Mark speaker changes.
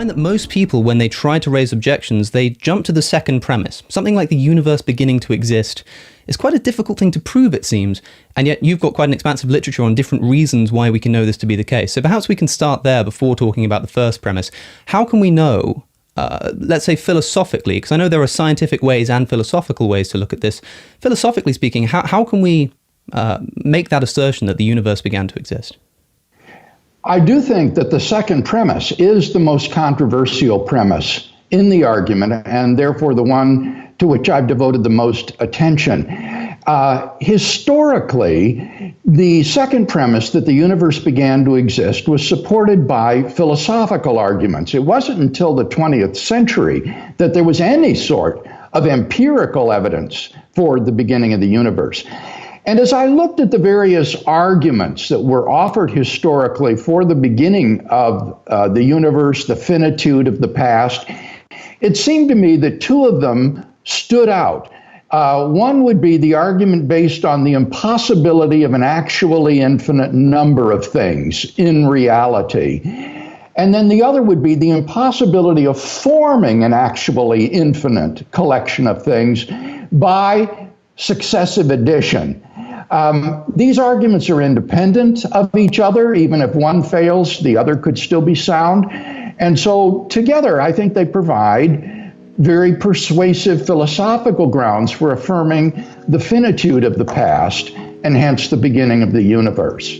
Speaker 1: find that most people, when they try to raise objections, they jump to the second premise. Something like the universe beginning to exist is quite a difficult thing to prove, it seems, and yet you've got quite an expansive literature on different reasons why we can know this to be the case. So perhaps we can start there before talking about the first premise. How can we know, let's say philosophically, because I know there are scientific ways and philosophical ways to look at this. Philosophically speaking, how can we make that assertion that the universe began to exist?
Speaker 2: I do think that the second premise is the most controversial premise in the argument, and therefore the one to which I've devoted the most attention. Historically, the second premise that the universe began to exist was supported by philosophical arguments. It wasn't until the 20th century that there was any sort of empirical evidence for the beginning of the universe. And as I looked at the various arguments that were offered historically for the beginning of the universe, the finitude of the past, it seemed to me that two of them stood out. One would be the argument based on the impossibility of an actually infinite number of things in reality. And then the other would be the impossibility of forming an actually infinite collection of things by successive addition. These arguments are independent of each other. Even if one fails, the other could still be sound. And so together, I think they provide very persuasive philosophical grounds for affirming the finitude of the past and hence the beginning of the universe.